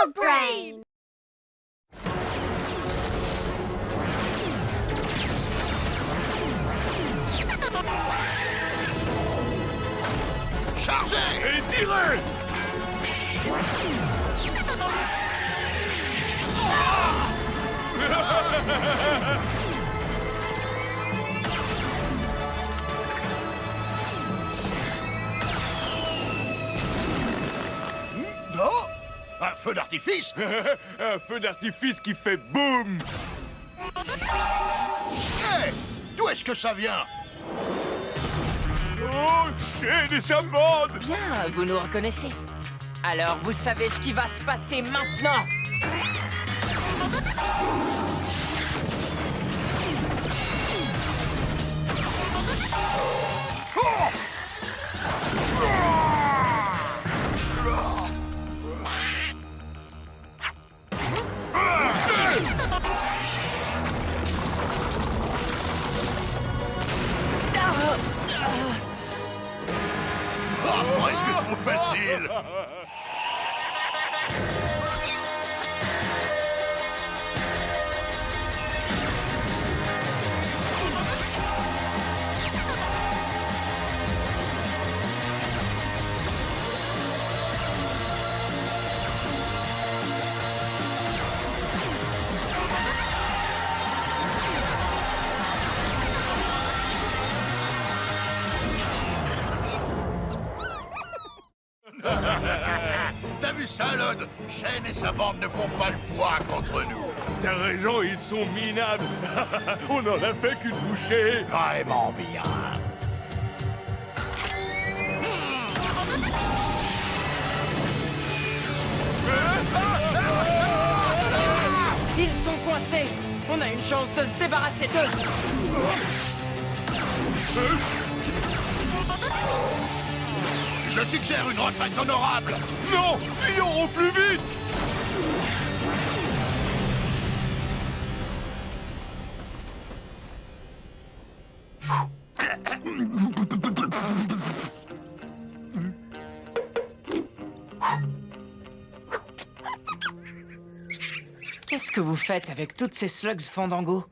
Slug Brain! Chargez! Et tirez! Non! Un feu d'artifice? Un feu d'artifice qui fait boum! Hé! D'où est-ce que ça vient? Oh, Shane et sa bande! Bien, vous nous reconnaissez. Alors, vous savez ce qui va se passer maintenant. Ah, presque trop facile! T'as vu ça, Lod? Shane et sa bande ne font pas le poids contre nous. T'as raison, ils sont minables! On n'en a fait qu'une bouchée! Vraiment bien. Ils sont coincés. On a une chance de se débarrasser d'eux. Je suggère une retraite honorable. Non! Fuyons au plus vite! Qu'est-ce que vous faites avec toutes ces slugs Fandango?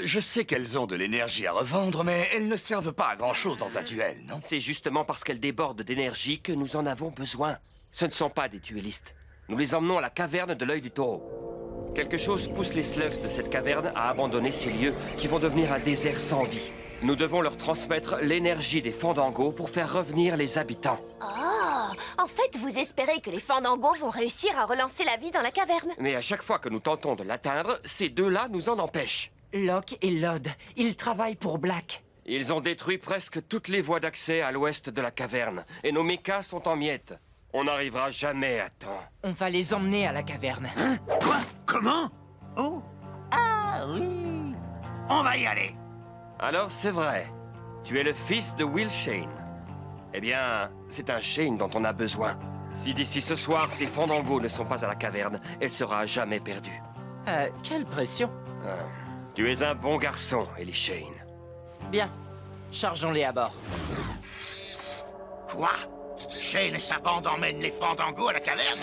Je sais qu'elles ont de l'énergie à revendre, mais elles ne servent pas à grand-chose dans un duel, non? C'est justement parce qu'elles débordent d'énergie que nous en avons besoin. Ce ne sont pas des duellistes. Nous les emmenons à la caverne de l'œil du taureau. Quelque chose pousse les slugs de cette caverne à abandonner ces lieux qui vont devenir un désert sans vie. Nous devons leur transmettre l'énergie des Fandangos pour faire revenir les habitants. Oh! En fait, vous espérez que les Fandangos vont réussir à relancer la vie dans la caverne? Mais à chaque fois que nous tentons de l'atteindre, ces deux-là nous en empêchent. Locke et Lod, ils travaillent pour Black. Ils ont détruit presque toutes les voies d'accès à l'ouest de la caverne, et nos mechas sont en miettes. On n'arrivera jamais à temps. On va les emmener à la caverne. Hein? Quoi? Comment? Oh! Ah oui! On va y aller. Alors c'est vrai, tu es le fils de Will Shane. Eh bien, c'est un Shane dont on a besoin. Si d'ici ce soir, ces Fandangos ne sont pas à la caverne, elle sera à jamais perdue. Quelle pression. Tu es un bon garçon, Ellie Shane. Bien, chargeons-les à bord. Quoi? Shane et sa bande emmènent les Fandangos à la caverne?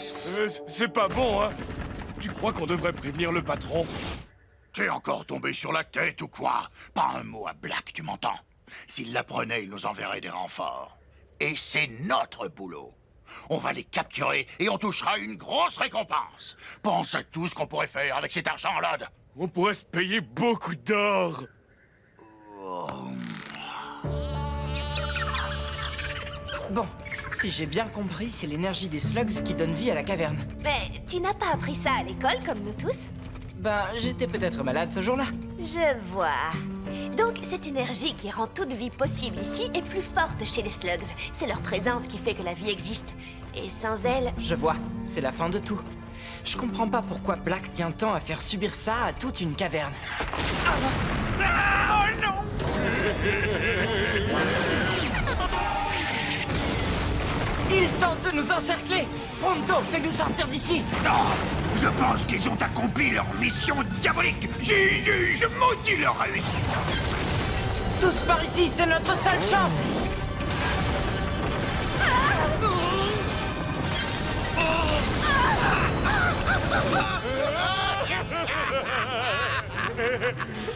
C'est pas bon, hein? Tu crois qu'on devrait prévenir le patron? T'es encore tombé sur la tête ou quoi? Pas un mot à Black, tu m'entends? S'il l'apprenait, il nous enverrait des renforts. Et c'est notre boulot. On va les capturer et on touchera une grosse récompense. Pense à tout ce qu'on pourrait faire avec cet argent, Lod. On pourrait se payer beaucoup d'or! Bon, si j'ai bien compris, c'est l'énergie des slugs qui donne vie à la caverne. Mais tu n'as pas appris ça à l'école, comme nous tous? Ben, j'étais peut-être malade ce jour-là. Je vois. Donc, cette énergie qui rend toute vie possible ici est plus forte chez les slugs. C'est leur présence qui fait que la vie existe. Et sans elle... Je vois, c'est la fin de tout. Je comprends pas pourquoi Black tient tant à faire subir ça à toute une caverne. Oh non! Ils tentent de nous encercler! Pronto, fais-nous sortir d'ici! Non! Je pense qu'ils ont accompli leur mission diabolique! Je maudis leur réussite! Tous par ici, c'est notre seule chance!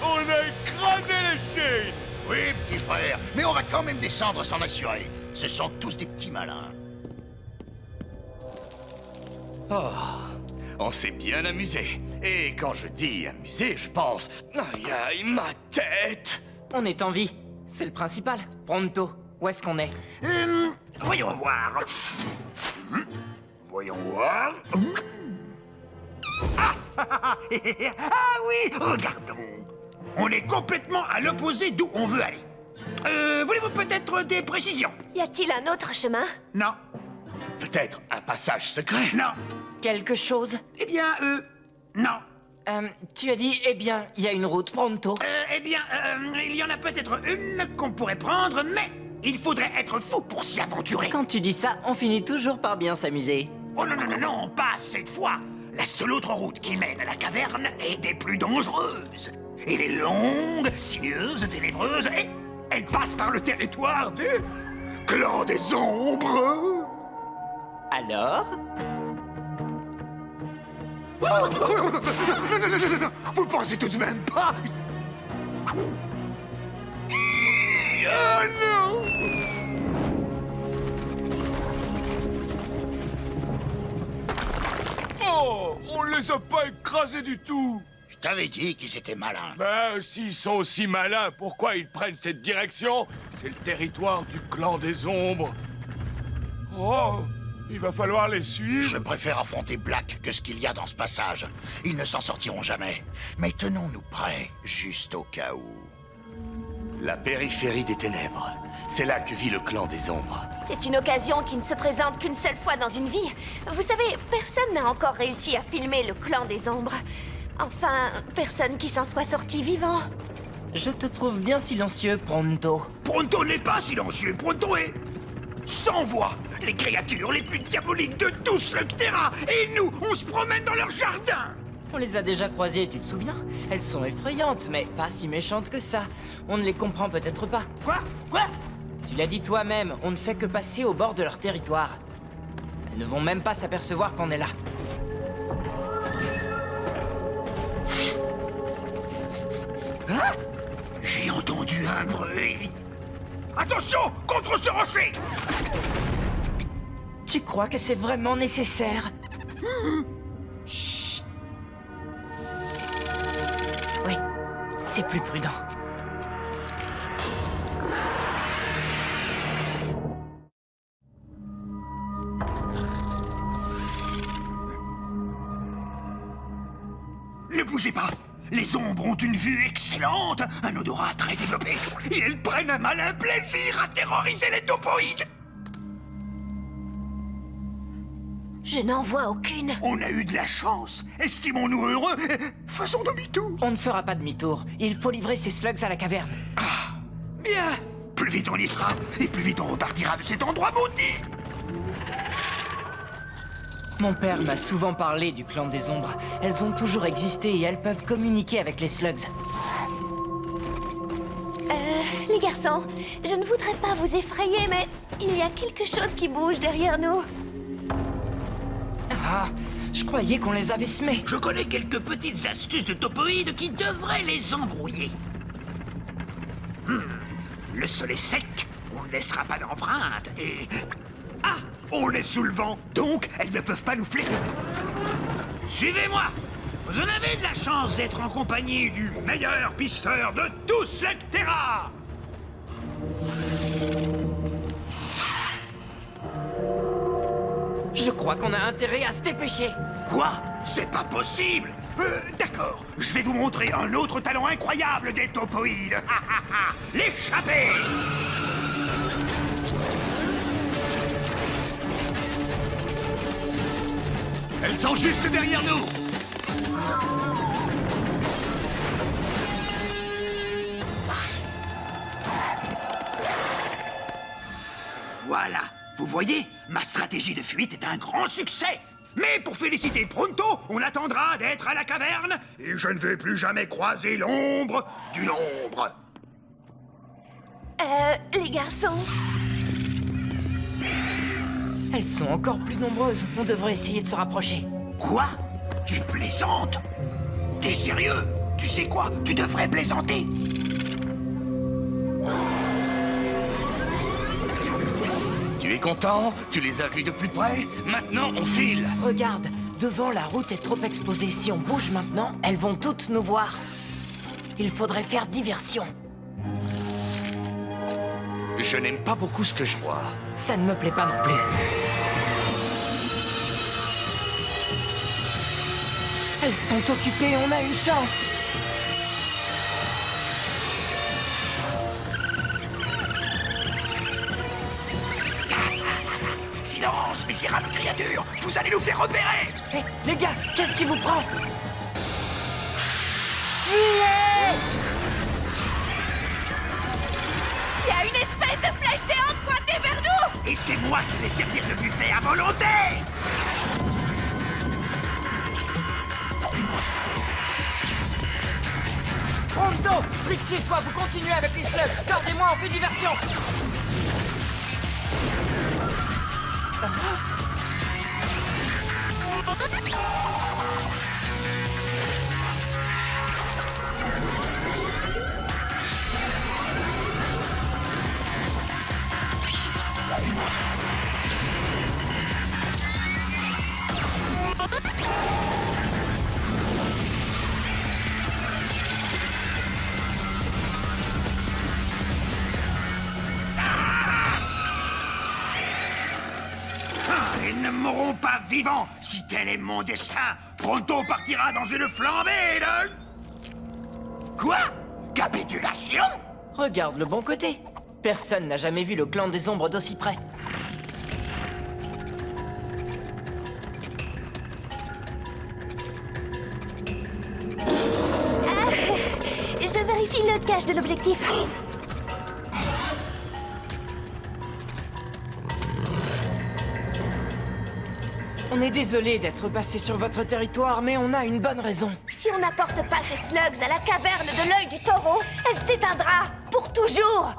On a écrasé les chaînes. Oui, petit frère, mais on va quand même descendre s'en assurer. Ce sont tous des petits malins. Oh, on s'est bien amusé. Et quand je dis amusé, je pense... Aïe, aïe, ma tête! On est en vie. C'est le principal. Pronto. Où est-ce qu'on est? Voyons voir. Voyons voir. Ah oui, regardons. On est complètement à l'opposé d'où on veut aller. Voulez-vous peut-être des précisions? Y a-t-il un autre chemin? Non. Peut-être un passage secret? Non. Quelque chose? Eh bien, non. Tu as dit, eh bien, il y a une route Pronto. Eh bien, il y en a peut-être une qu'on pourrait prendre, mais il faudrait être fou pour s'y aventurer. Quand tu dis ça, on finit toujours par bien s'amuser. Oh non, non, non, non, pas cette fois. La seule autre route qui mène à la caverne est des plus dangereuses. Elle est longue, sinueuse, ténébreuse, et elle passe par le territoire du clan des ombres. Alors? Oh, non, non, non, non, non, non, vous pensez tout de même pas? Oh non! Oh, on les a pas écrasés du tout. Je t'avais dit qu'ils étaient malins. Ben, s'ils sont aussi malins, pourquoi ils prennent cette direction? C'est le territoire du clan des ombres. Oh, il va falloir les suivre. Je préfère affronter Black que ce qu'il y a dans ce passage. Ils ne s'en sortiront jamais. Mais tenons-nous prêts, juste au cas où. La périphérie des ténèbres. C'est là que vit le clan des ombres. C'est une occasion qui ne se présente qu'une seule fois dans une vie. Vous savez, personne n'a encore réussi à filmer le clan des ombres. Enfin, personne qui s'en soit sorti vivant. Je te trouve bien silencieux, Pronto. Pronto n'est pas silencieux, Pronto est sans voix. Les créatures les plus diaboliques de tous le Terra. Et nous, on se promène dans leur jardin. On les a déjà croisées, tu te souviens? Elles sont effrayantes, mais pas si méchantes que ça. On ne les comprend peut-être pas. Quoi? Tu l'as dit toi-même, on ne fait que passer au bord de leur territoire. Elles ne vont même pas s'apercevoir qu'on est là. Hein? J'ai entendu un bruit. Attention, contre ce rocher! Tu crois que c'est vraiment nécessaire? Chut. Oui, c'est plus prudent. Ne bougez pas. Les ombres ont une vue excellente, un odorat très développé, et elles prennent un malin plaisir à terroriser les topoïdes. Je n'en vois aucune. On a eu de la chance. Estimons-nous heureux. Faisons demi-tour. On ne fera pas demi-tour. Il faut livrer ces slugs à la caverne. Bien. Plus vite on y sera, et plus vite on repartira de cet endroit maudit. Mon père m'a souvent parlé du clan des ombres. Elles ont toujours existé et elles peuvent communiquer avec les slugs. Les garçons, je ne voudrais pas vous effrayer, mais il y a quelque chose qui bouge derrière nous. Ah, je croyais qu'on les avait semés. Je connais quelques petites astuces de topoïdes qui devraient les embrouiller. Le sol est sec, on ne laissera pas d'empreinte, et... Ah! On est sous le vent, donc elles ne peuvent pas nous flairer. Suivez-moi! Vous en avez de la chance d'être en compagnie du meilleur pisteur de tous les Terra! Je crois qu'on a intérêt à se dépêcher. Quoi? C'est pas possible! D'accord, je vais vous montrer un autre talent incroyable des topoïdes. L'échappée! Elles sont juste derrière nous! Voilà, vous voyez, ma stratégie de fuite est un grand succès. Mais pour féliciter Pronto, on attendra d'être à la caverne et je ne vais plus jamais croiser l'ombre d'une ombre. Les garçons, Elles sont encore plus nombreuses. On devrait essayer de se rapprocher. Quoi? Tu plaisantes? T'es sérieux? Tu sais quoi? Tu devrais plaisanter. Tu es content? Tu les as vus de plus près? Maintenant, on file. Regarde, devant la route est trop exposée. Si on bouge maintenant, elles vont toutes nous voir. Il faudrait faire diversion. Je n'aime pas beaucoup ce que je vois. Ça ne me plaît pas non plus. Elles sont occupées, on a une chance. Silence, misérable créature. Vous allez nous faire repérer. Hé, les gars, qu'est-ce qui vous prend? Il y a une espèce de flèche géante pointée vers nous! Et c'est moi qui vais servir de buffet à volonté. Pronto, Trixie et toi, vous continuez avec les slugs. Cord et moi, on fait diversion. Ils ne mourront pas vivants si tel est mon destin. Pronto partira dans une flambée de... Quoi? Capitulation? Regarde le bon côté. Personne n'a jamais vu le clan des ombres d'aussi près. Je vérifie le cache de l'objectif. On est désolé d'être passé sur votre territoire, mais on a une bonne raison. Si on n'apporte pas ces slugs à la caverne de l'œil du taureau, elle s'éteindra pour toujours.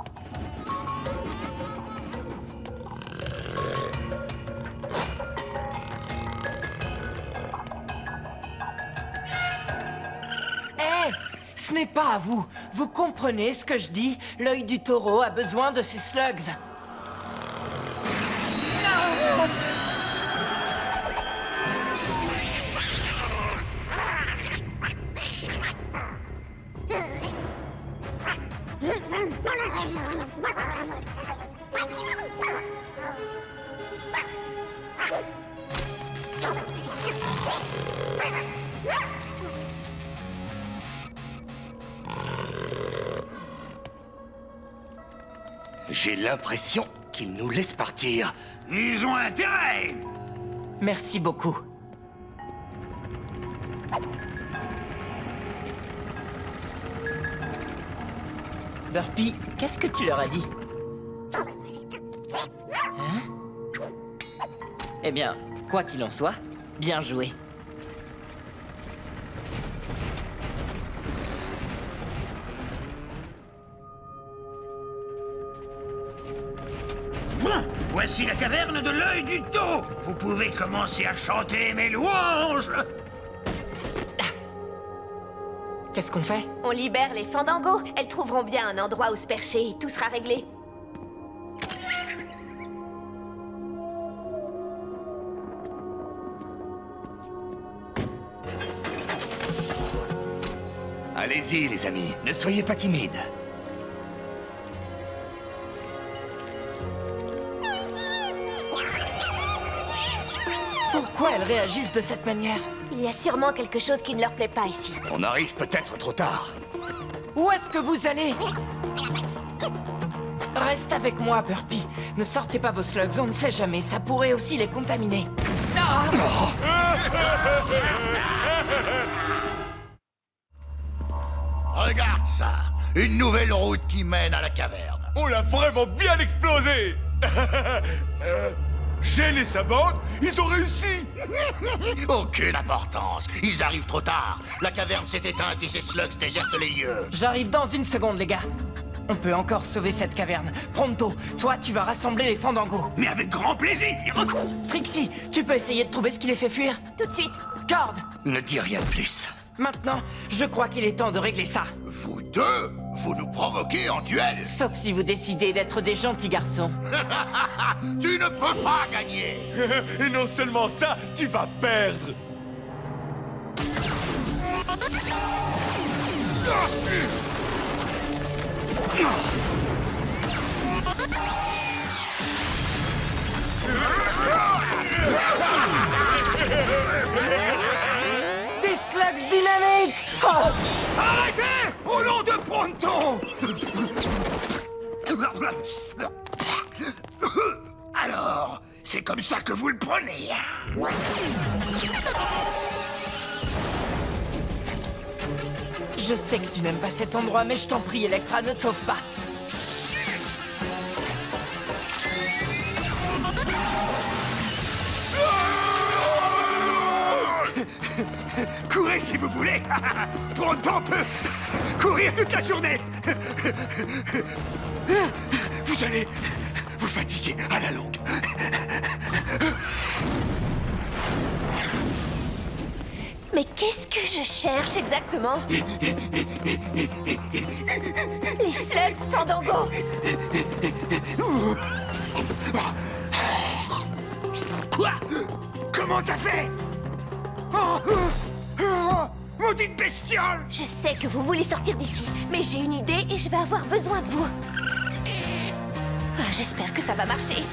Hé, ce n'est pas à vous. Vous comprenez ce que je dis? L'œil du taureau a besoin de ces slugs. J'ai l'impression qu'ils nous laissent partir. Ils ont intérêt. Merci beaucoup. Burpy, qu'est-ce que tu leur as dit? Hein? Eh bien, quoi qu'il en soit, bien joué. Voici la caverne de l'œil du taureau. Vous pouvez commencer à chanter mes louanges. Qu'est-ce qu'on fait? On libère les fandangos. Elles trouveront bien un endroit où se percher et tout sera réglé. Allez-y, les amis, ne soyez pas timides. Pourquoi elles réagissent de cette manière? Il y a sûrement quelque chose qui ne leur plaît pas ici. On arrive peut-être trop tard. Où est-ce que vous allez? Reste avec moi, Burpy. Ne sortez pas vos slugs, on ne sait jamais, ça pourrait aussi les contaminer. Ah! Regarde ça! Une nouvelle route qui mène à la caverne. On l'a vraiment bien explosé. Shane et sa bande, ils ont réussi. Aucune importance. Ils arrivent trop tard. La caverne s'est éteinte et ces slugs désertent les lieux. J'arrive dans une seconde, les gars. On peut encore sauver cette caverne. Pronto, toi, tu vas rassembler les fandangos. Mais avec grand plaisir. Trixie, tu peux essayer de trouver ce qui les fait fuir? Tout de suite. Cord, Ne dis rien de plus. Maintenant, je crois qu'il est temps de régler ça. Vous deux, vous nous provoquez en duel. Sauf si vous décidez d'être des gentils garçons. Tu ne peux pas gagner. Et non seulement ça, tu vas perdre. Des slugs dynamiques! Oh! Arrêtez! Au nom de Pronto! Alors, c'est comme ça que vous le prenez, hein? Je sais que tu n'aimes pas cet endroit, mais je t'en prie, Electra, ne te sauve pas. Courez si vous voulez! Pronto peut courir toute la journée! Vous allez vous fatiguer à la longue. Mais qu'est-ce que je cherche exactement? Les slugs, Fandango! Quoi? Comment t'as fait? Maudite bestiole! Je sais que vous voulez sortir d'ici, mais j'ai une idée et je vais avoir besoin de vous. Ah, j'espère que ça va marcher.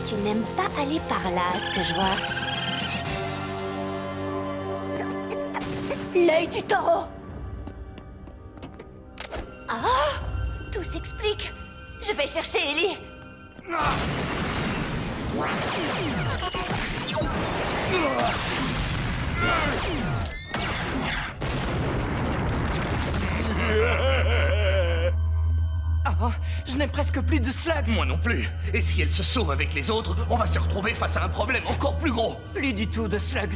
Tu n'aimes pas aller par là, à ce que je vois. L'œil du taureau! Ah! Tout s'explique. Je vais chercher Ellie. Oh, je n'ai presque plus de slugs. Moi non plus. Et si elle se sauve avec les autres, on va se retrouver face à un problème encore plus gros. Plus du tout de slugs.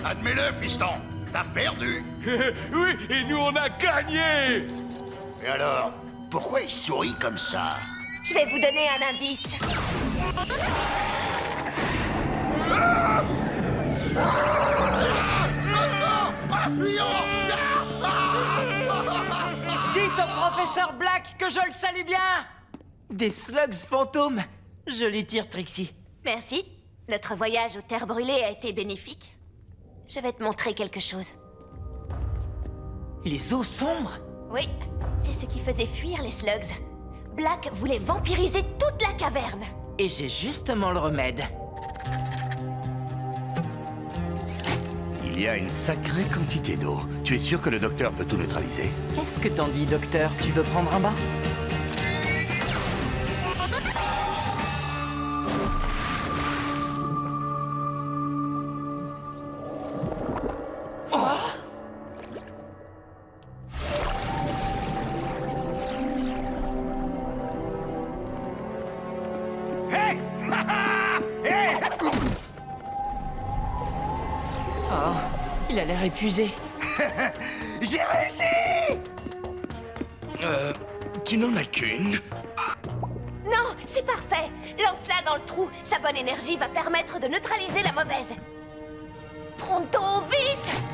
Admets-le, fiston. T'as perdu. Oui, et nous on a gagné. Et alors, pourquoi il sourit comme ça? Je vais vous donner un indice. Dites au professeur Black que je le salue bien. Des slugs fantômes. Je les tire, Trixie. Merci. Notre voyage aux terres brûlées a été bénéfique. Je vais te montrer quelque chose. Les eaux sombres? Oui, c'est ce qui faisait fuir les slugs. Black voulait vampiriser toute la caverne. Et j'ai justement le remède. Il y a une sacrée quantité d'eau. Tu es sûr que le docteur peut tout neutraliser? Qu'est-ce que t'en dis, docteur? Tu veux prendre un bain? Hey! Hey! Oh, il a l'air épuisé. J'ai réussi! Tu n'en as qu'une? Non, c'est parfait. Lance-la dans le trou. Sa bonne énergie va permettre de neutraliser la mauvaise. Pronto, vite!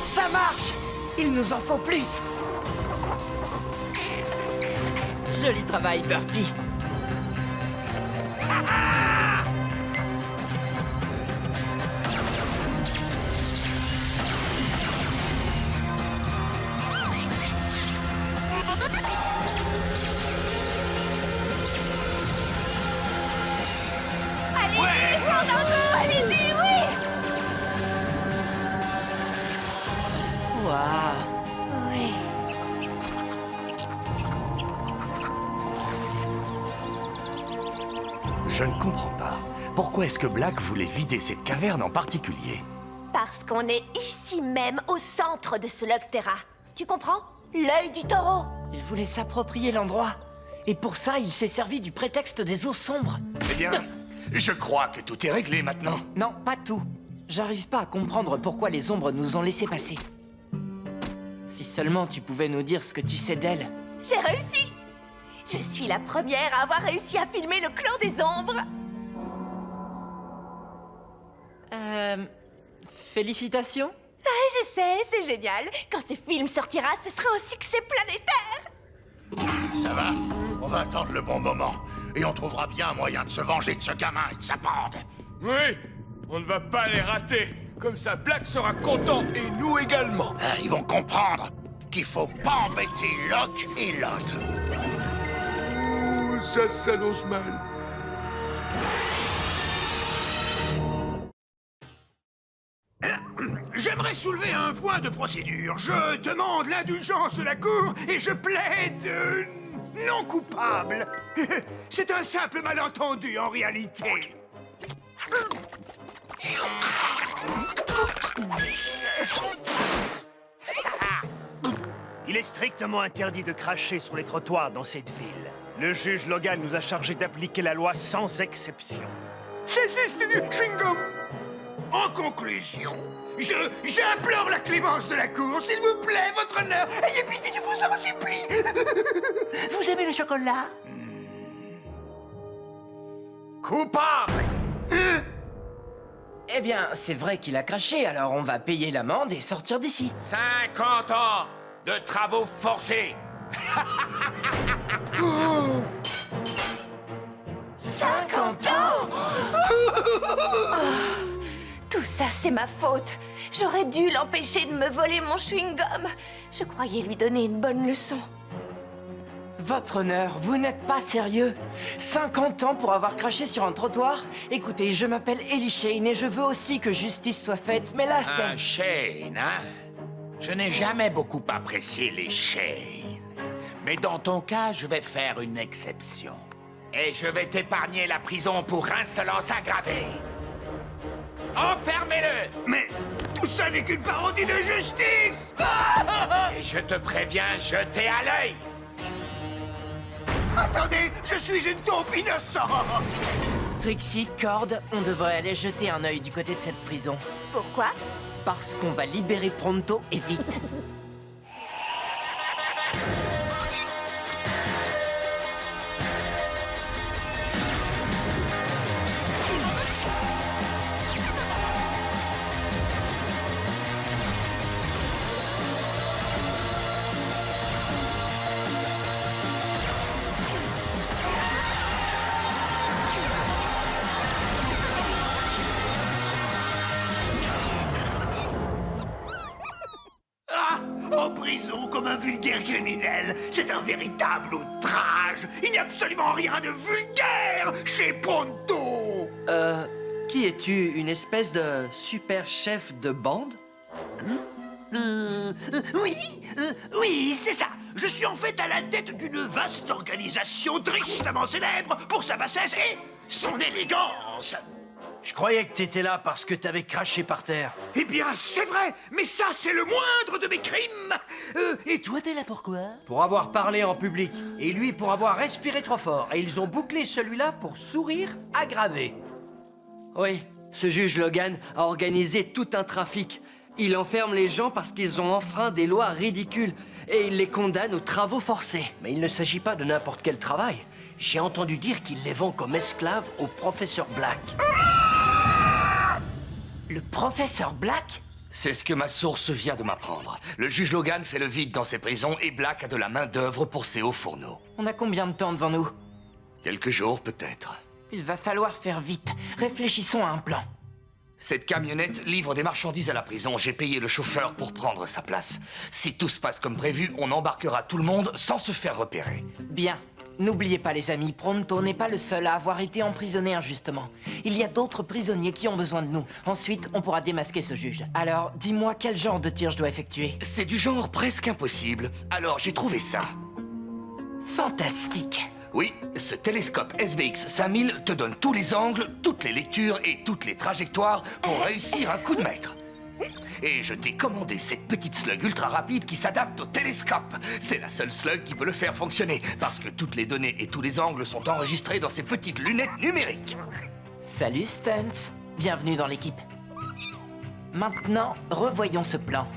Ça marche! Il nous en faut plus! Joli travail, Burpee. Allez-y, Fandango, allez-y, oui! Waouh! Oui. Je ne comprends pas. Pourquoi est-ce que Black voulait vider cette caverne en particulier? Parce qu'on est ici même, au centre de ce Logterra. Tu comprends? L'œil du taureau. Il voulait s'approprier l'endroit. Et pour ça, il s'est servi du prétexte des eaux sombres. Eh bien, je crois que tout est réglé maintenant. Non, pas tout. J'arrive pas à comprendre pourquoi les ombres nous ont laissé passer. Si seulement tu pouvais nous dire ce que tu sais d'elle. J'ai réussi! Je suis la première à avoir réussi à filmer le clan des ombres. Félicitations. Ah, je sais, c'est génial. Quand ce film sortira, ce sera un succès planétaire. Ça va? On va attendre le bon moment. Et on trouvera bien un moyen de se venger de ce gamin et de sa bande. Oui, on ne va pas les rater. Comme ça, Black sera content et nous également. Ah, ils vont comprendre qu'il faut pas embêter Locke et Locke. Oh, ça s'annonce mal. J'aimerais soulever un point de procédure. Je demande l'indulgence de la Cour et je plaide non coupable. C'est un simple malentendu en réalité. Il est strictement interdit de cracher sur les trottoirs dans cette ville. Le juge Logan nous a chargés d'appliquer la loi sans exception. Chewing-gum. En conclusion, j'implore la clémence de la Cour, s'il vous plaît, votre honneur. Ayez pitié, je vous en supplie. Vous aimez le chocolat? Coupable! Eh bien, c'est vrai qu'il a craché, alors on va payer l'amende et sortir d'ici. 50 ans de travaux forcés. 50 ans! Tout ça, c'est ma faute. J'aurais dû l'empêcher de me voler mon chewing-gum. Je croyais lui donner une bonne leçon. Votre honneur, vous n'êtes pas sérieux? 50 ans pour avoir craché sur un trottoir? Écoutez, je m'appelle Ellie Shane et je veux aussi que justice soit faite, mais là c'est... Un Shane, hein? Je n'ai jamais beaucoup apprécié les Shane. Mais dans ton cas, je vais faire une exception. Et je vais t'épargner la prison pour insolence aggravée. Enfermez-le! Mais tout ça n'est qu'une parodie de justice. Et je te préviens, jetez à l'œil! Attendez, je suis une taupe innocente. Trixie, Cord, on devrait aller jeter un œil du côté de cette prison. Pourquoi? Parce qu'on va libérer Pronto et vite. En prison comme un vulgaire criminel. C'est un véritable outrage. Il n'y a absolument rien de vulgaire chez Pronto. Qui es-tu? Une espèce de super chef de bande? Oui, c'est ça. Je suis en fait à la tête d'une vaste organisation tristement célèbre pour sa bassesse et son élégance. Je croyais que t'étais là parce que t'avais craché par terre. Eh bien, c'est vrai, mais ça, c'est le moindre de mes crimes. Et toi, t'es là pourquoi? Pour avoir parlé en public, et lui pour avoir respiré trop fort. Et ils ont bouclé celui-là pour sourire aggravé. Oui, ce juge Logan a organisé tout un trafic. Il enferme les gens parce qu'ils ont enfreint des lois ridicules et il les condamne aux travaux forcés. Mais il ne s'agit pas de n'importe quel travail. J'ai entendu dire qu'il les vend comme esclaves au professeur Black. Le professeur Black? C'est ce que ma source vient de m'apprendre. Le juge Logan fait le vide dans ses prisons et Black a de la main-d'œuvre pour ses hauts fourneaux. On a combien de temps devant nous? Quelques jours, peut-être. Il va falloir faire vite. Réfléchissons à un plan. Cette camionnette livre des marchandises à la prison. J'ai payé le chauffeur pour prendre sa place. Si tout se passe comme prévu, on embarquera tout le monde sans se faire repérer. Bien. N'oubliez pas, les amis, Pronto n'est pas le seul à avoir été emprisonné injustement. Il y a d'autres prisonniers qui ont besoin de nous. Ensuite, on pourra démasquer ce juge. Alors, dis-moi quel genre de tir je dois effectuer. C'est du genre presque impossible. Alors, j'ai trouvé ça. Fantastique. Oui, ce télescope SVX 5000 te donne tous les angles, toutes les lectures et toutes les trajectoires pour réussir un coup de maître. Et je t'ai commandé cette petite slug ultra rapide qui s'adapte au télescope. C'est la seule slug qui peut le faire fonctionner, parce que toutes les données et tous les angles sont enregistrés dans ces petites lunettes numériques. Salut Stunts, bienvenue dans l'équipe. Maintenant, revoyons ce plan.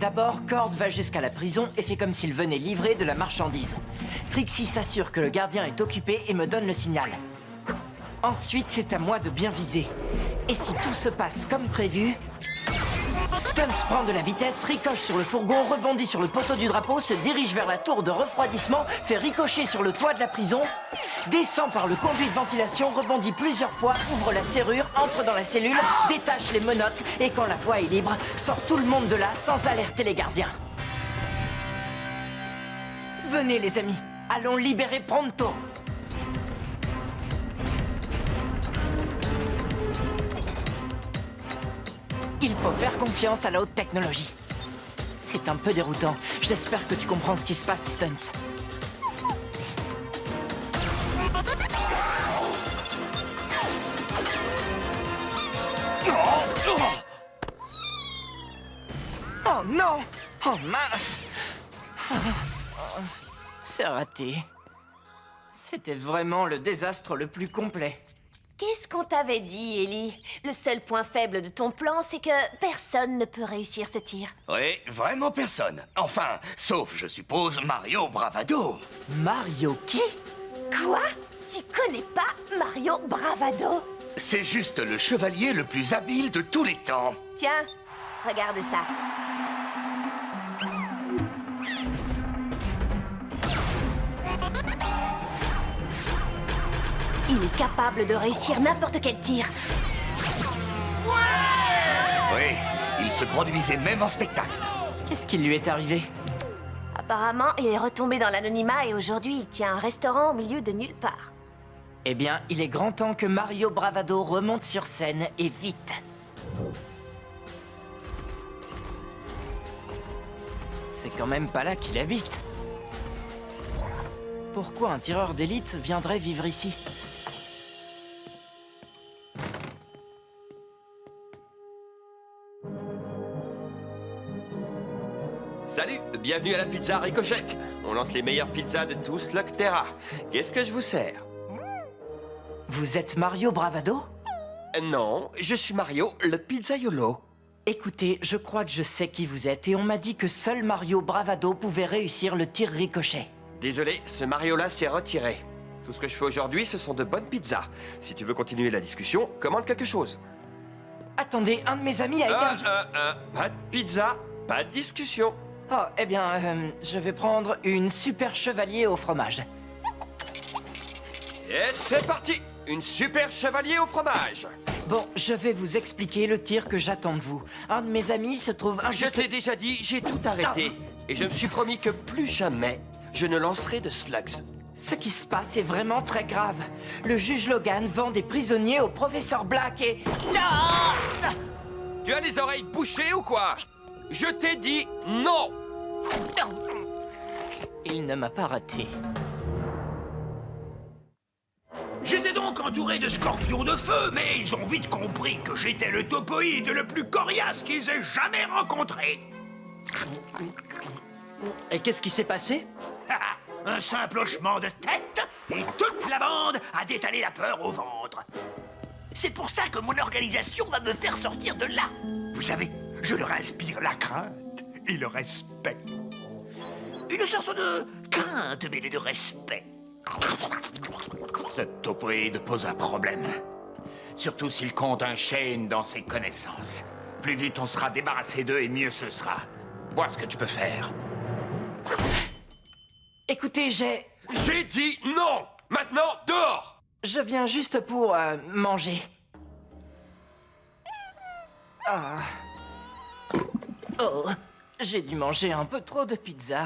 D'abord, Cord va jusqu'à la prison et fait comme s'il venait livrer de la marchandise. Trixie s'assure que le gardien est occupé et me donne le signal. Ensuite, c'est à moi de bien viser. Et si tout se passe comme prévu... Stunts prend de la vitesse, ricoche sur le fourgon, rebondit sur le poteau du drapeau, se dirige vers la tour de refroidissement, fait ricocher sur le toit de la prison, descend par le conduit de ventilation, rebondit plusieurs fois, ouvre la serrure, entre dans la cellule, détache les menottes et quand la voie est libre, sort tout le monde de là sans alerter les gardiens. Venez les amis, allons libérer Pronto. Il faut faire confiance à la haute technologie. C'est un peu déroutant. J'espère que tu comprends ce qui se passe, Stunt. Oh non! Oh mince! C'est raté. C'était vraiment le désastre le plus complet. Qu'est-ce qu'on t'avait dit, Ellie? Le seul point faible de ton plan, c'est que personne ne peut réussir ce tir. Oui, vraiment personne. Enfin, sauf, je suppose, Mario Bravado. Mario qui? Quoi? Tu connais pas Mario Bravado? C'est juste le chevalier le plus habile de tous les temps. Tiens, regarde ça. Il est capable de réussir n'importe quel tir. Oui, il se produisait même en spectacle. Qu'est-ce qui lui est arrivé? Apparemment, il est retombé dans l'anonymat et aujourd'hui, il tient un restaurant au milieu de nulle part. Eh bien, il est grand temps que Mario Bravado remonte sur scène et vite. C'est quand même pas là qu'il habite. Pourquoi un tireur d'élite viendrait vivre ici? Salut, bienvenue à la pizza Ricochet. On lance les meilleures pizzas de tout Slugterra. Qu'est-ce que je vous sers? Vous êtes Mario Bravado? Non, je suis Mario, le pizzaiolo. Écoutez, je crois que je sais qui vous êtes et on m'a dit que seul Mario Bravado pouvait réussir le tir ricochet. Désolé, ce Mario-là s'est retiré. Tout ce que je fais aujourd'hui, ce sont de bonnes pizzas. Si tu veux continuer la discussion, commande quelque chose. Attendez, un de mes amis a été... Pas de pizza, pas de discussion. Oh, eh bien, je vais prendre une super chevalier au fromage. Et c'est parti! Une super chevalier au fromage. Bon, je vais vous expliquer le tir que j'attends de vous. Un de mes amis se trouve... Je t'ai déjà dit, j'ai tout arrêté. Et je me suis promis que plus jamais, je ne lancerai de slugs. Ce qui se passe est vraiment très grave. Le juge Logan vend des prisonniers au professeur Black et... Non! Tu as les oreilles bouchées ou quoi? Je t'ai dit non! Il ne m'a pas raté. J'étais donc entouré de scorpions de feu, mais ils ont vite compris que j'étais le topoïde le plus coriace qu'ils aient jamais rencontré. Et qu'est-ce qui s'est passé? Un simple hochement de tête et toute la bande a détalé la peur au ventre. C'est pour ça que mon organisation va me faire sortir de là. Vous savez, je leur inspire la crainte et le respect. Une sorte de crainte mêlée de respect. Ce topoïde pose un problème. Surtout s'il compte un Shane dans ses connaissances. Plus vite on sera débarrassé d'eux et mieux ce sera. Vois ce que tu peux faire. Écoutez, J'ai dit non! Maintenant, dehors! Je viens juste pour manger. Ah. Oh, j'ai dû manger un peu trop de pizza.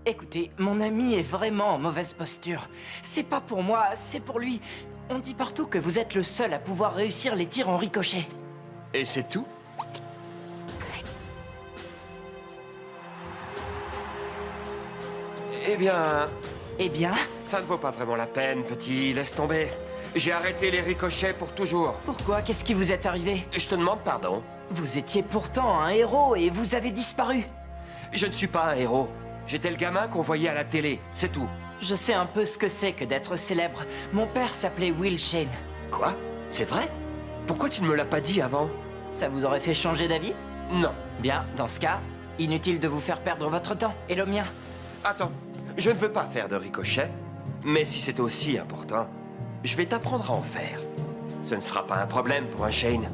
Écoutez, mon ami est vraiment en mauvaise posture. C'est pas pour moi, c'est pour lui. On dit partout que vous êtes le seul à pouvoir réussir les tirs en ricochet. Et c'est tout? Eh bien... Eh bien, ça ne vaut pas vraiment la peine, petit. Laisse tomber. J'ai arrêté les ricochets pour toujours. pourquoi? Qu'est-ce qui vous est arrivé? Je te demande pardon. Vous étiez pourtant un héros et vous avez disparu. Je ne suis pas un héros. J'étais le gamin qu'on voyait à la télé, c'est tout. Je sais un peu ce que c'est que d'être célèbre. Mon père s'appelait Will Shane. Quoi? C'est vrai? Pourquoi tu ne me l'as pas dit avant? Ça vous aurait fait changer d'avis? Non. Bien, dans ce cas, inutile de vous faire perdre votre temps. Et le mien. Attends, je ne veux pas faire de ricochet, mais si c'est aussi important, je vais t'apprendre à en faire. Ce ne sera pas un problème pour un Shane.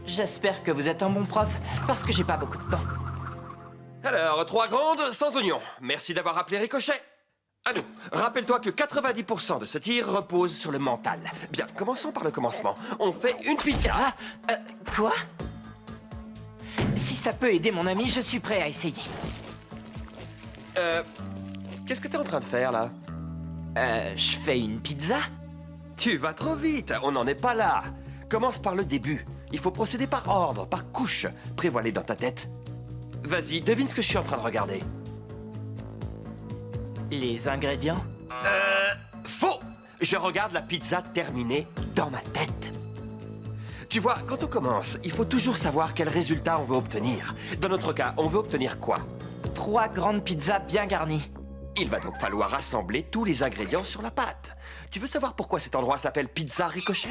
J'espère que vous êtes un bon prof, parce que j'ai pas beaucoup de temps. Alors, 3 grandes sans oignons. Merci d'avoir appelé ricochet. À nous. Rappelle-toi que 90% de ce tir repose sur le mental. Bien, commençons par le commencement. On fait une pizza. Ah, quoi? Si ça peut aider mon ami, je suis prêt à essayer. Qu'est-ce que t'es en train de faire, là? Je fais une pizza? Tu vas trop vite, on n'en est pas là. Commence par le début. Il faut procéder par ordre, par couche. Prévois-les dans ta tête. Vas-y, devine ce que je suis en train de regarder. Les ingrédients? Faux! Je regarde la pizza terminée dans ma tête. Tu vois, quand on commence, il faut toujours savoir quel résultat on veut obtenir. Dans notre cas, on veut obtenir quoi? 3 grandes pizzas bien garnies. Il va donc falloir assembler tous les ingrédients sur la pâte. Tu veux savoir pourquoi cet endroit s'appelle Pizza Ricochet?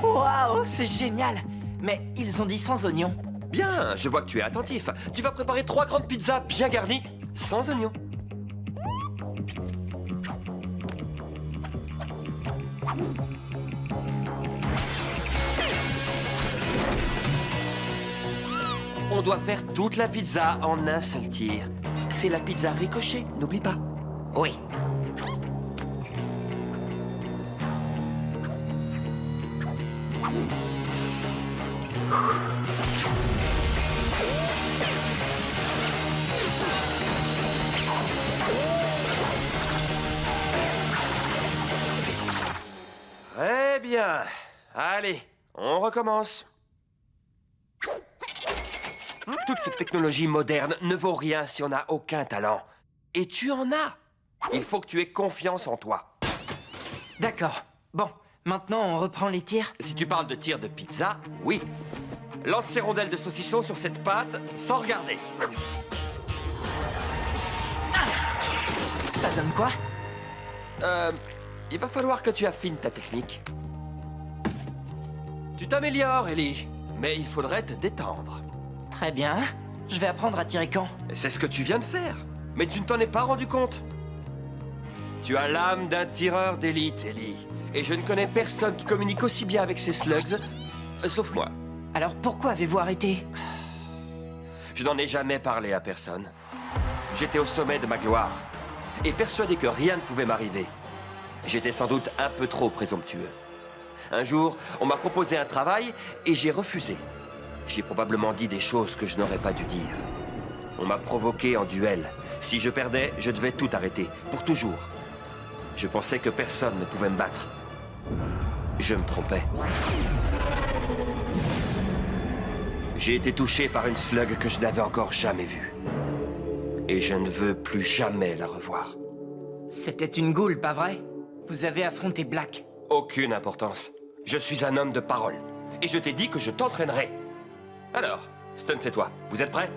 Waouh, c'est génial! Mais ils ont dit sans oignons. Bien, je vois que tu es attentif. Tu vas préparer 3 grandes pizzas bien garnies, sans oignons. On doit faire toute la pizza en un seul tir. C'est la pizza ricochet, n'oublie pas. Oui. Très bien. Allez, on recommence. Toute cette technologie moderne ne vaut rien si on n'a aucun talent. Et tu en as. Il faut que tu aies confiance en toi. D'accord. Bon, maintenant on reprend les tirs. Si tu parles de tir de pizza, oui. Lance ces rondelles de saucisson sur cette pâte sans regarder. Ça donne quoi? Il va falloir que tu affines ta technique. Tu t'améliores, Ellie, mais il faudrait te détendre. Très bien. Je vais apprendre à tirer quand? C'est ce que tu viens de faire, mais tu ne t'en es pas rendu compte. Tu as l'âme d'un tireur d'élite, Ellie, et je ne connais personne qui communique aussi bien avec ses slugs, sauf moi. Alors pourquoi avez-vous arrêté? Je n'en ai jamais parlé à personne. J'étais au sommet de ma gloire, et persuadé que rien ne pouvait m'arriver. J'étais sans doute un peu trop présomptueux. Un jour, on m'a proposé un travail, et j'ai refusé. J'ai probablement dit des choses que je n'aurais pas dû dire. On m'a provoqué en duel. Si je perdais, je devais tout arrêter, pour toujours. Je pensais que personne ne pouvait me battre. Je me trompais. J'ai été touché par une slug que je n'avais encore jamais vue. Et je ne veux plus jamais la revoir. C'était une goule, pas vrai? Vous avez affronté Black. Aucune importance. Je suis un homme de parole. Et je t'ai dit que je t'entraînerai. Alors, Stun, c'est toi. Vous êtes prêts?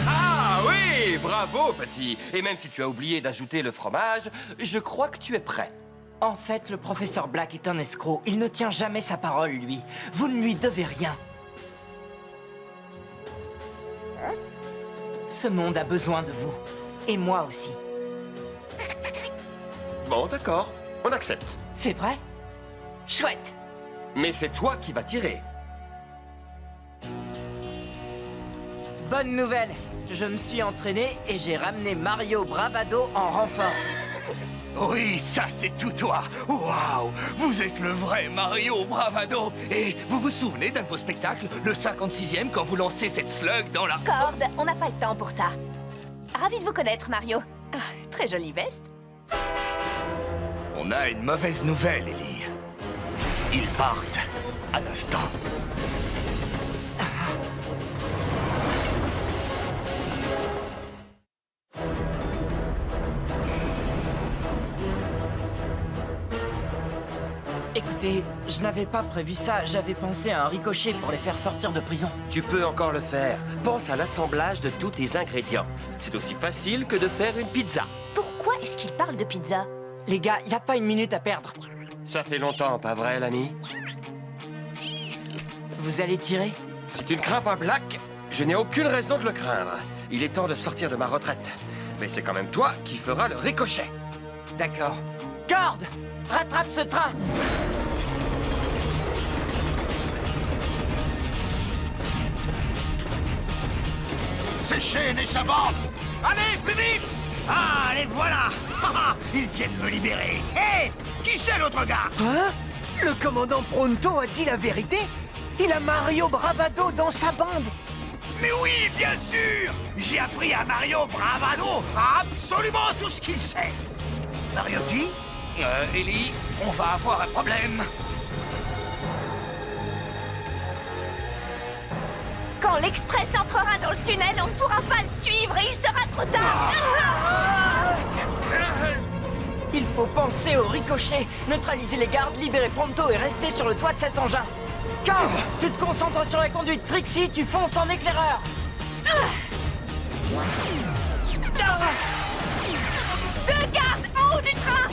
Ah oui, bravo, petit. Et même si tu as oublié d'ajouter le fromage, je crois que tu es prêt. En fait, le professeur Black est un escroc. Il ne tient jamais sa parole, lui. Vous ne lui devez rien. Ce monde a besoin de vous. Et moi aussi. Bon, d'accord. On accepte. C'est vrai? Chouette! Mais c'est toi qui vas tirer. Bonne nouvelle! Je me suis entraîné et j'ai ramené Mario Bravado en renfort. Oui, ça c'est tout toi. Waouh, vous êtes le vrai Mario Bravado. Et vous vous souvenez d'un de vos spectacles, le 56e, quand vous lancez cette slug dans la... Corde, on n'a pas le temps pour ça. Ravi de vous connaître, Mario. Ah, très jolie veste. On a une mauvaise nouvelle, Ellie. Ils partent à l'instant. Écoutez, je n'avais pas prévu ça. J'avais pensé à un ricochet pour les faire sortir de prison. Tu peux encore le faire. Pense à l'assemblage de tous tes ingrédients. C'est aussi facile que de faire une pizza. Pourquoi est-ce qu'il parle de pizza? Les gars, y a pas une minute à perdre. Ça fait longtemps, pas vrai, l'ami? Vous allez tirer? Si tu ne crains pas Black, je n'ai aucune raison de le craindre. Il est temps de sortir de ma retraite. Mais c'est quand même toi qui feras le ricochet. D'accord. Corde! Rattrape ce train! C'est Shane et sa bande. Allez, plus vite! Ah, les voilà! Ils viennent me libérer. Hé! Qui c'est l'autre gars? Hein? Le commandant Pronto a dit la vérité? Il a Mario Bravado dans sa bande. Mais oui, bien sûr! J'ai appris à Mario Bravado absolument tout ce qu'il sait. Mario qui? Ellie, on va avoir un problème. Quand l'Express entrera dans le tunnel, on ne pourra pas le suivre et il sera trop tard. Il faut penser au ricochet, neutraliser les gardes, libérer Pronto et rester sur le toit de cet engin. Car tu te concentres sur la conduite. Trixie, tu fonces en éclaireur. Deux gardes en haut du train.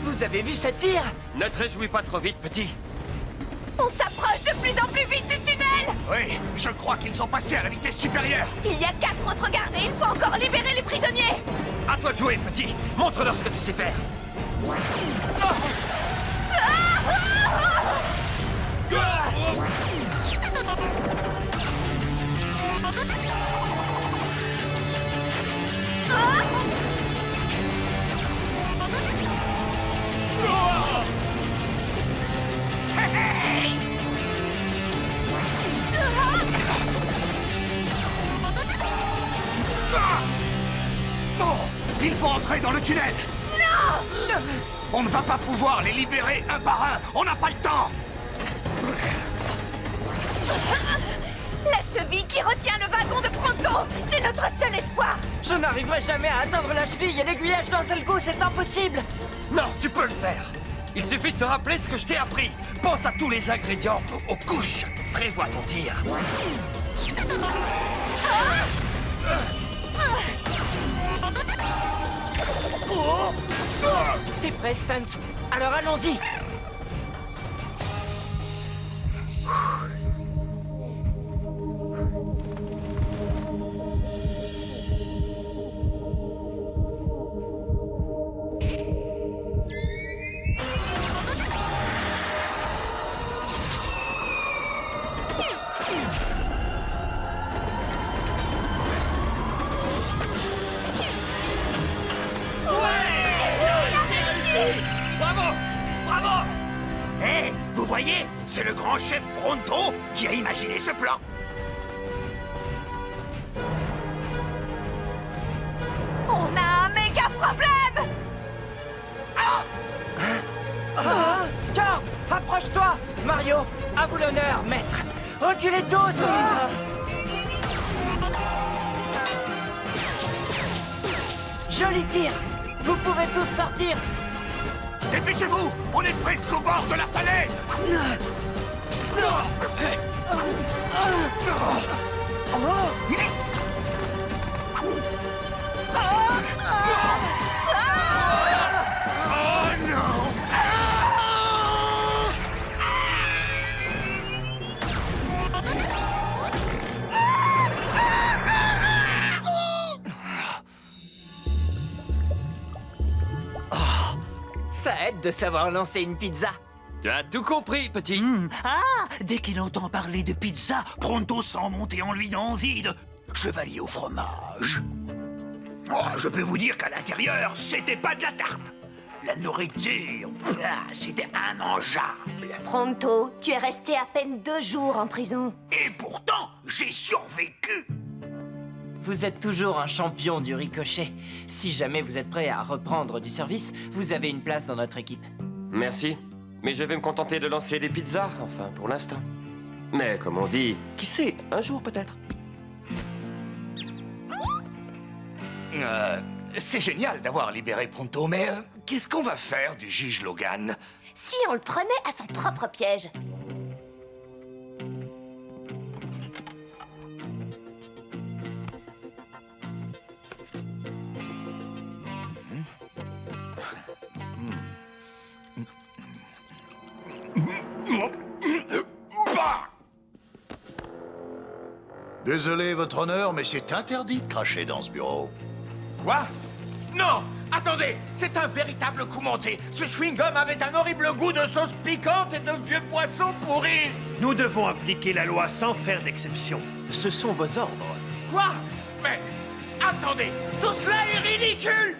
Vous avez vu ce tir? Ne te réjouis pas trop vite, petit. On s'approche de plus en plus vite du tunnel. Oui, je crois qu'ils sont passés à la vitesse supérieure. Il y a 4 autres gardes et il faut encore libérer les prisonniers. À toi de jouer, petit. Montre-leur ce que tu sais faire. Oh, il faut entrer dans le tunnel. Non! On ne va pas pouvoir les libérer un par un. On n'a pas le temps. La cheville qui retient le wagon de Pronto, c'est notre seul espoir. Je n'arriverai jamais à atteindre la cheville et l'aiguillage d'un seul coup, c'est impossible. Non, tu peux le faire. Il suffit de te rappeler ce que je t'ai appris. Pense à tous les ingrédients, aux couches. Prévois ton tir. T'es prêt, Stuntz? Alors allons-y. Bravo! Bravo! Hé, vous voyez? C'est le grand chef Pronto qui a imaginé ce plan. On a un méga problème. Garde, approche-toi. Mario, à vous l'honneur, maître. Reculez tous. Joli tir. Vous pouvez tous sortir. Dépêchez-vous! On est presque au bord de la falaise! Oh non! Ça aide de savoir lancer une pizza. Tu as tout compris, petit. Ah, dès qu'il entend parler de pizza, Pronto sent monter en lui d'envie de chevalier au fromage. Oh, je peux vous dire qu'à l'intérieur, c'était pas de la tarte. La nourriture, c'était immangeable. Pronto, tu es resté à peine 2 jours en prison. Et pourtant, j'ai survécu. Vous êtes toujours un champion du ricochet. Si jamais vous êtes prêt à reprendre du service, vous avez une place dans notre équipe. Merci. Mais je vais me contenter de lancer des pizzas, enfin, pour l'instant. Mais comme on dit, qui sait, un jour peut-être. C'est génial d'avoir libéré Pronto, mais qu'est-ce qu'on va faire du juge Logan? Si on le prenait à son propre piège. Désolé, votre honneur, mais c'est interdit de cracher dans ce bureau. Quoi? Non! Attendez! C'est un véritable coup monté! Ce chewing-gum avait un horrible goût de sauce piquante et de vieux poissons pourris! Nous devons appliquer la loi sans faire d'exception. Ce sont vos ordres. Quoi? Mais attendez! Tout cela est ridicule!